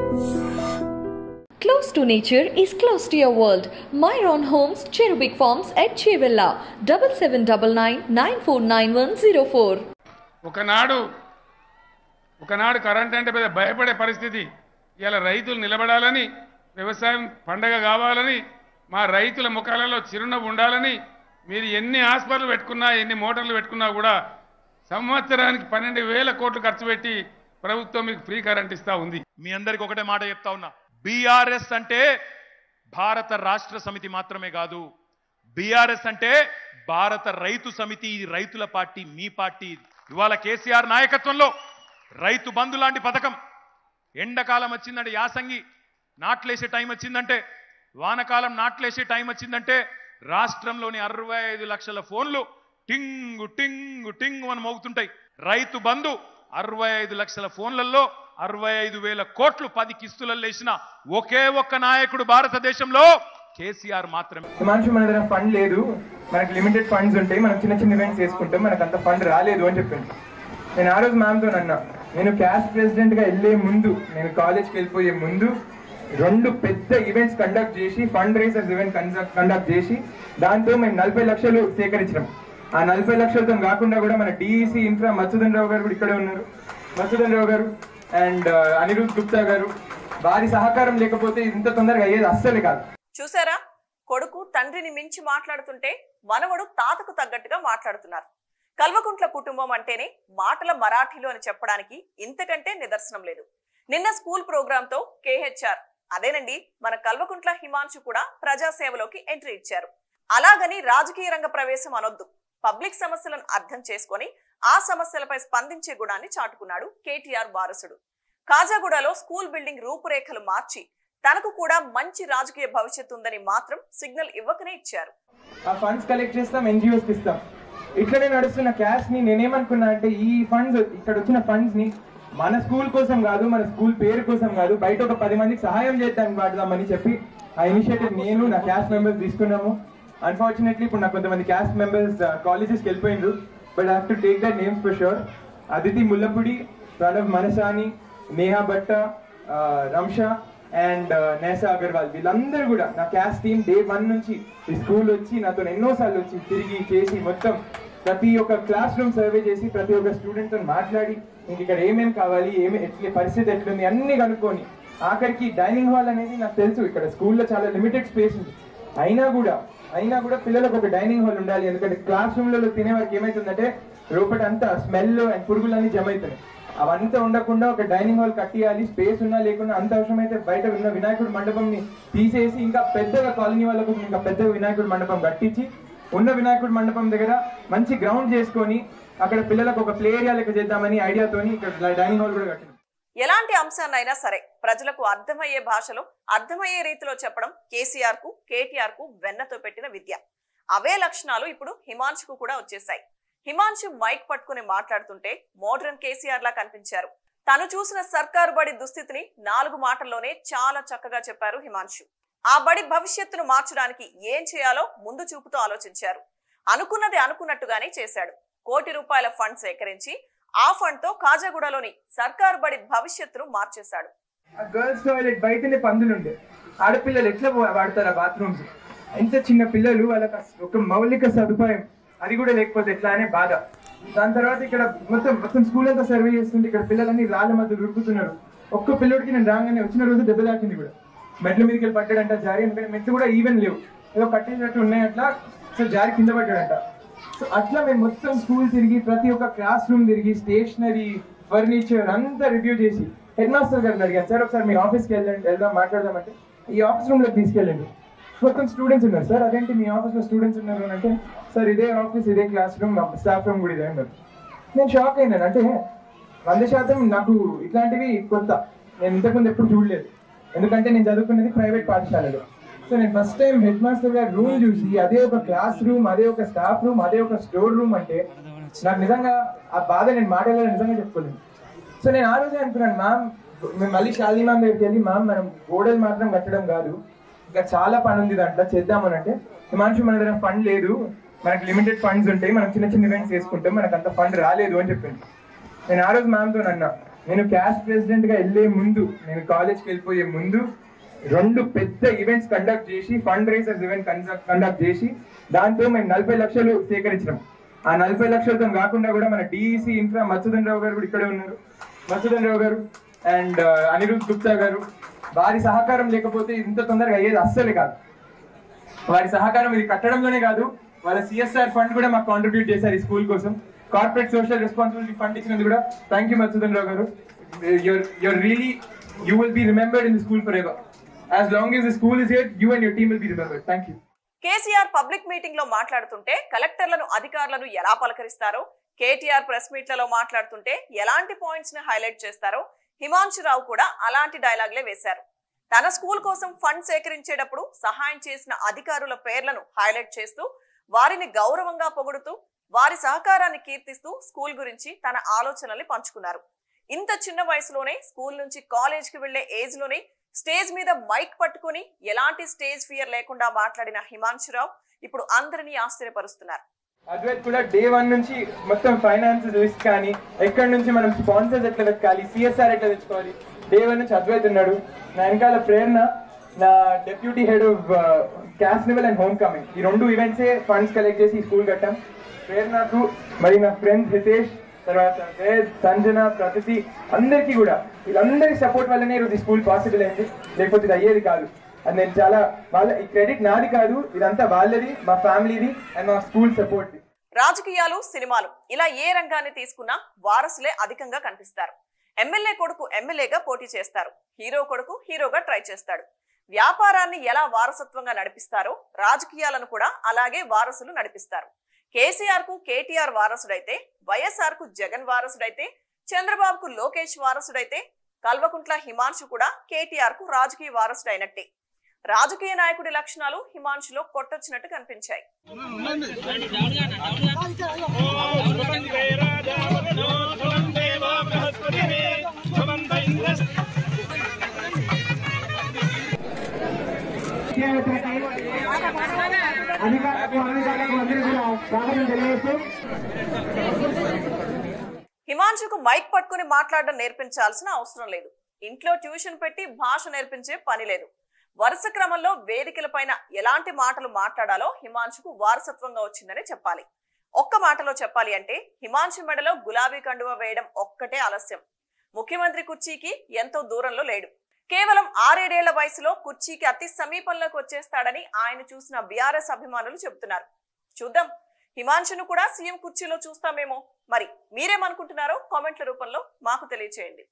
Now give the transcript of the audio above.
Close to nature is close to your world. Myron Homes, Cherubic Farms at Chevilla, 7799949104. ఒకనాడు current అంటే భయపడే పరిస్థితి. ఇలా రైతులు నిలబడాలని, వ్యవసాయం పండగ కావాలని, మా రైతుల ముఖాలలో చిరునవ్వు ఉండాలని మీరు ఎన్ని హాస్పిటల్ పెట్టుకున్నా, ఎన్ని మోటార్లు పెట్టుకున్నా కూడా సంవత్సరానికి 12,000 కోట్లు ఖర్చు పెట్టి ప్రభుత్వం మీకు ఫ్రీ కరెంట్ ఇస్తా ఉంది. మీ అందరికి ఒకటే మాట చెప్తా ఉన్నా, బీఆర్ఎస్ అంటే భారత రాష్ట్ర సమితి మాత్రమే కాదు, బీఆర్ఎస్ అంటే భారత రైతు సమితి. ఇది రైతుల పార్టీ, మీ పార్టీ. ఇవాళ కేసీఆర్ నాయకత్వంలో రైతు బంధు లాంటి పథకం, ఎండాకాలం వచ్చిందంటే యాసంగి నాట్లేసే టైం వచ్చిందంటే, వానకాలం నాట్లేసే టైం వచ్చిందంటే రాష్ట్రంలోని 65 లక్షల ఫోన్లు టింగు టింగు టింగు అని మోగుతుంటాయి. రైతు బంధు 65 లక్షల ఫోన్లలో 65,000 కోట్లు 10 కిస్తులలో వేసిన ఒకే ఒక్క నాయకుడు భారతదేశంలో కేసీఆర్ మాత్రమే. హిమాంశు మన దగ్గర ఫండ్ లేదు, మనకు లిమిటెడ్ ఫండ్స్ ఉంటాయి, మనం చిన్న చిన్న ఈవెంట్స్ చేసుకుంటాం, మనకు అంత ఫండ్ రాలేదు అని చెప్పింది. నేను ఆ రోజు మ్యామ్తో అన్నా, నేను క్యాస్ట్ ప్రెసిడెంట్ గా వెళ్లే ముందు, నేను కాలేజ్కి వెళ్ళిపోయే ముందు 2 పెద్ద ఈవెంట్స్ కండక్ట్ చేసి, ఫండ్ రైజర్స్ ఈవెంట్ కండక్ట్ చేసి, దాంతో మేము 40 లక్షలు సేకరించినాం. ఆ 40 లక్షలతో కాకుండా కూడా మన డిఈసి ఇన్ఫ్రా మత్స్యధన్ రావు గారు కూడా ఇక్కడే ఉన్నారు. మత్స్యధన్ రావు గారు అండ్ అనిరుద్ గుప్తా గారు, వారి సహకారం లేకపోతే ఇంత తొందరగా అయ్యేది అస్సలే కాదు. చూసారా, కొడుకు తండ్రిని మించి మాట్లాడుతుంటే మనవడు తాతకు తగ్గట్టుగా మాట్లాడుతున్నారు. కల్వకుంట్ల కుటుంబం అంటేనే మాటల మరాఠీలో అని చెప్పడానికి ఇంతకంటే నిదర్శనం లేదు. నిన్న స్కూల్ ప్రోగ్రామ్ తో కేహెచ్ఆర్, అదేనండి మన కల్వకుంట్ల హిమాంశు కూడా ప్రజాసేవలోకి ఎంట్రీ ఇచ్చారు. అలాగని రాజకీయ రంగ ప్రవేశం అనొద్దు. పబ్లిక్ సమస్యలను అర్థం చేసుకొని ఆ సమస్యలపై స్పందించే గుణాన్ని చాటుకున్నాడు కేటీఆర్ వారసుడు. కాజాగూడలో స్కూల్ బిల్డింగ్ రూపురేఖలు మార్చి తనకు కూడా మంచి రాజకీయ భవిష్యత్తు ఉందని మాత్రం సిగ్నల్ ఇవ్వకనే ఇచ్చారు. ఆ ఫండ్స్ కలెక్ట్ చేస్తాం, ఎన్జిఓస్ ఇస్తాం. ఇట్లనే నడుస్తున్న క్యాష్ ని నేనేమనుకున్నా అంటే, ఈ ఫండ్స్, ఇక్కడ వచ్చిన ఫండ్స్ ని మన స్కూల్ కోసం కాదు, మన స్కూల్ పేరు కోసం కాదు, బయట ఒక 10 మందికి సహాయం చేద్దానికి వాడదామని చెప్పి ఆ ఇనిషియేటివ్ నేను, నా క్యాస్ట్ మెంబర్స్ తీసుకున్నాము. అన్ఫార్చునేట్లీ ఇప్పుడు నాకు కొంతమంది క్యాస్ట్ మెంబర్స్ కాలేజెస్కి వెళ్ళిపోయినారు, but I have to take that names for sure. Aditi Mullapudi, Pranav Manasani, Neha Bhatta, Ramsha and Nesa Agarwal, వీళ్ళందరూ కూడా నా క్యాస్ట్ టీమ్ డే 1 నుంచి ఈ స్కూల్ వచ్చి నాతో ఎన్నోసార్లు వచ్చి తిరిగి చేసి, మొత్తం ప్రతి ఒక్క క్లాస్ రూమ్ సర్వే చేసి, ప్రతి ఒక్క స్టూడెంట్తో మాట్లాడి, ఇంక ఇక్కడ ఏమేమి కావాలి, పరిస్థితి ఎట్లుంది అన్ని కనుక్కొని, ఆఖరికి డైనింగ్ హాల్ అనేది నాకు తెలుసు ఇక్కడ స్కూల్లో చాలా లిమిటెడ్ స్పేస్ ఉంది, అయినా కూడా పిల్లలకు ఒక డైనింగ్ హాల్ ఉండాలి. ఎందుకంటే క్లాస్ రూమ్లలో తినే వారికి ఏమవుతుందంటే లోపల అంతా స్మెల్ అండ్ పురుగులన్నీ జమ అవుతున్నాయి. అవంతా ఉండకుండా ఒక డైనింగ్ హాల్ కట్టియాలి. స్పేస్ ఉన్నా లేకున్నా అంత అవసరమైతే బయట ఉన్న వినాయకుడి మండపంని తీసేసి ఇంకా పెద్దగా కాలనీ వాళ్ళకు ఇంకా పెద్ద వినాయకుడి మండపం కట్టించి, ఉన్న వినాయకుడి మండపం దగ్గర మంచి గ్రౌండ్ చేసుకొని అక్కడ పిల్లలకు ఒక ప్లే ఏరియా లెక్క చేద్దామని ఐడియాతోని ఇక్కడ డైనింగ్ హాల్ కూడా కట్టింది. ఎలాంటి అంశాన్నైనా సరే ప్రజలకు అర్థమయ్యే భాషలో, అర్థమయ్యే రీతిలో చెప్పడం కేసీఆర్ కు, కేటీఆర్ కు వెన్నతో పెట్టిన విద్య. అవే లక్షణాలు ఇప్పుడు హిమాంశుకు కూడా వచ్చేసాయి. హిమాంశు మైక్ పట్టుకుని మాట్లాడుతుంటే మోడర్న్ కేసీఆర్ లా కనిపించారు. తను చూసిన సర్కారు బడి దుస్థితిని 4 మాటల్లోనే చాలా చక్కగా చెప్పారు హిమాంశు. ఆ బడి భవిష్యత్తును మార్చడానికి ఏం చేయాలో ముందు చూపుతో ఆలోచించారు. అనుకున్నది అనుకున్నట్టుగానే చేశాడు. ₹1 కోటి ఫండ్ సేకరించి ఆ ఫండ్ తో కాజాగూడలోని సర్కారు బడి భవిష్యత్తును మార్చేశాడు. గర్ల్స్ టాయిలెట్ బయటనే పందులుండే, ఆడపిల్లలు ఎట్లా వాడతారు ఆ బాత్రూమ్స్? ఎంత చిన్న పిల్లలు, వాళ్ళకి ఒక మౌలిక సదుపాయం అది కూడా లేకపోతే ఎట్లా అనే బాధ. దాని తర్వాత ఇక్కడ మొత్తం స్కూల్ అంతా సర్వే చేస్తుంటే ఇక్కడ పిల్లలన్నీ రాళ్ళ మధ్య ఉరుకుతున్నారు. ఒక్క పిల్లడికి నేను రాగానే వచ్చిన రోజు దెబ్బ తాకింది కూడా, మెట్ల మీదకి వెళ్ళి పడ్డాడంట జారి. ఎందుకంటే మెట్లు కూడా ఈవెన్ లేవు, ఏదో కట్టేటట్టు ఉన్నాయి, అట్లా సో జారి కింద పడ్డాడంట. సో అట్లా మేము మొత్తం స్కూల్ తిరిగి, ప్రతి ఒక్క క్లాస్ రూమ్ తిరిగి, స్టేషనరీ, ఫర్నిచర్ అంతా రివ్యూ చేసి హెడ్ మాస్టర్ గారిని అడిగాను, సార్ ఒకసారి మీ ఆఫీస్కి వెళ్దాం మాట్లాడదామంటే ఈ ఆఫీస్ రూమ్లోకి తీసుకెళ్ళండి. మొత్తం స్టూడెంట్స్ ఉన్నారు. సార్ అదేంటి మీ ఆఫీస్లో స్టూడెంట్స్ ఉన్నారు అని అంటే, సార్ ఇదే ఆఫీస్, ఇదే క్లాస్ రూమ్, స్టాఫ్ రూమ్ కూడా ఇదే అన్నారు. నేను షాక్ అయినాను. అంటే 100% నాకు ఇట్లాంటివి కొత్త, నేను ఇంతకుముందు ఎప్పుడు చూడలేదు. ఎందుకంటే నేను చదువుకున్నది ప్రైవేట్ పాఠశాలలో. సో నేను ఫస్ట్ టైం హెడ్ మాస్టర్ గారి రూమ్ చూసి, అదే ఒక క్లాస్ రూమ్, అదే ఒక స్టాఫ్ రూమ్, అదే ఒక స్టోర్ రూమ్ అంటే నాకు నిజంగా ఆ బాధ నేను మాట్లాడాలని నిజంగా చెప్పుకోలేదు. సో నేను ఆ రోజే అనుకున్నాను, మ్యామ్ మేము మళ్ళీ శాలిని మ్యామ్ దగ్గరికి వెళ్ళి, మ్యామ్ మనం గోడలు మాత్రం కట్టడం కాదు, ఇంకా చాలా పని ఉంది దాంట్లో చేద్దామని అంటే, హిమాంశు మన దగ్గర ఫండ్ లేదు, మనకు లిమిటెడ్ ఫండ్స్ ఉంటాయి, మనం చిన్న చిన్న ఈవెంట్స్ చేసుకుంటాం, మనకు అంత ఫండ్ రాలేదు అని చెప్పింది. నేను ఆ రోజు మ్యామ్తో అన్నా, నేను క్యాస్ట్ ప్రెసిడెంట్ గా వెళ్ళే ముందు, నేను కాలేజ్కి వెళ్ళిపోయే ముందు 2 పెద్ద ఈవెంట్స్ కండక్ట్ చేసి, ఫండ్ రైజర్స్ ఈవెంట్ కండక్ట్ చేసి, దాంతో మేము 40 లక్షలు సేకరించినాం. ఆ 40 లక్షలతో కాకుండా కూడా మన డిఈసి ఇన్ఫ్రా మత్స్యధన్ రావు గారు కూడా ఇక్కడే ఉన్నారు. మత్స్యధన్ రావు గారు అండ్ అనిరుద్ గుప్తా గారు, వారి సహకారం లేకపోతే ఇంత తొందరగా అయ్యేది అస్సలే కాదు. వారి సహకారం ఇది కట్టడంలోనే కాదు, వాళ్ళ సిఎస్ఆర్ ఫండ్ కూడా మాకు కాంట్రిబ్యూట్ చేశారు ఈ స్కూల్ కోసం. కార్పొరేట్ సోషల్ రెస్పాన్సిబిలిటీ ఫండ్ ఇచ్చినందుకు కూడా థ్యాంక్ యూ మత్స్యధన్ రావు గారు. You will be remembered in the school forever. As long as the school is here, you and your team will be remembered. Thank you. KCR public meeting లో మాట్లాడుతుంటే కలెక్టర్లను, అధికారులను ఎలా పలకరిస్తారో, KTR press మీట్లలో మాట్లాడుతుంటే ఎలాంటి పాయింట్స్ ని హైలైట్ చేస్తారో హిమాంశురావు కూడా అలాంటి డైలాగ్లే వేశారు. తన స్కూల్ కోసం ఫండ్ సేకరించేటప్పుడు సహాయం చేసిన అధికారుల పేర్లను హైలైట్ చేస్తూ, వారిని గౌరవంగా పొగుడుతూ, వారి సహకారాన్ని కీర్తిస్తూ స్కూల్ గురించి తన ఆలోచనల్ని పంచుకున్నారు. ఇంత చిన్న వయసులోనే స్కూల్ నుంచి కాలేజ్ కి వెళ్లే ఏజ్ లోనే స్టేజ్ మీద మైక్ పట్టుకుని ఎలాంటి స్టేజ్ ఫియర్ లేకుండా మాట్లాడిన హిమాంశురావు ఇప్పుడు అందరినీ ఆశ్చర్యపరుస్తున్నారు. అద్వైత్ కూడా డే 1 నుంచి మొత్తం ఫైనాన్సెస్ లిస్ట్ కానీ, ఎక్కడి నుంచి మనం స్పాన్సర్స్ ఎట్లా వెతకాలి, సిఎస్ఆర్ ఎట్లా తెచ్చుకోవాలి, డే 1 నుంచి అద్వైత్ ఉన్నాడు. నా వెనకాల ప్రేరణ, నా deputy head of caste level and home coming, ఈ 2 ఈవెంట్సే ఫండ్స్ కలెక్ట్ చేసి స్కూల్ కట్టాం. ప్రేరణకు, మరి నా ఫ్రెండ్స్ హితేష్, తర్వాత వేద్, సంజన, ప్రతితి, అందరికీ కూడా వీళ్ళందరి సపోర్ట్ వల్లనే ఈరోజు ఈ స్కూల్ పాసిబుల్ అయింది. లేకపోతే ఇది అయ్యేది కాదు. అది నేను చాలా ఈ క్రెడిట్ నాది కాదు, ఇదంతా వాళ్ళది, మా ఫ్యామిలీది అండ్ మా స్కూల్ సపోర్ట్. రాజకీయాలు, సినిమాలు ఇలా ఏ రంగాన్ని తీసుకున్నా వారసులే అధికంగా కనిపిస్తారు. ఎమ్మెల్యే కొడుకు ఎమ్మెల్యేగా పోటీ చేస్తారు, హీరో కొడుకు హీరోగా ట్రై చేస్తాడు. వ్యాపారాన్ని ఎలా వారసత్వంగా నడిపిస్తారో రాజకీయాలను కూడా అలాగే వారసులు నడిపిస్తారు. కేసీఆర్ కు కేటీఆర్ వారసుడైతే, వైఎస్ఆర్ కు జగన్ వారసుడైతే, చంద్రబాబుకు లోకేష్ వారసుడైతే, కల్వకుంట్ల హిమాంశు కూడా కేటీఆర్ కు రాజకీయ వారసుడైనట్టే. రాజకీయ నాయకుడి లక్షణాలు హిమాంశులో కొట్టొచ్చినట్టు కనిపించాయి. హిమాంశుకు మైక్ పట్టుకుని మాట్లాడడం నేర్పించాల్సిన అవసరం లేదు. ఇంట్లో ట్యూషన్ పెట్టి భాష నేర్పించే పని లేదు. వరుస క్రమంలో వేదికలపైన ఎలాంటి మాటలు మాట్లాడాలో హిమాంశుకు వారసత్వంగా వచ్చిందని చెప్పాలి. ఒక్క మాటలో చెప్పాలి అంటే హిమాంశు మెడలో గులాబీ కండువా వేయడం ఒక్కటే ఆలస్యం. ముఖ్యమంత్రి కుర్చీకి ఎంతో దూరంలో లేడు. కేవలం 6-7 ఏళ్ల వయసులో కుర్చీకి అతి సమీపంలోకి వచ్చేస్తాడని ఆయన చూసిన బీఆర్ఎస్ అభిమానులు చెబుతున్నారు. చూద్దాం, హిమాంశును కూడా సీఎం కుర్చీలో చూస్తామేమో. మరి మీరేమనుకుంటున్నారో కామెంట్ల రూపంలో మాకు తెలియచేయండి.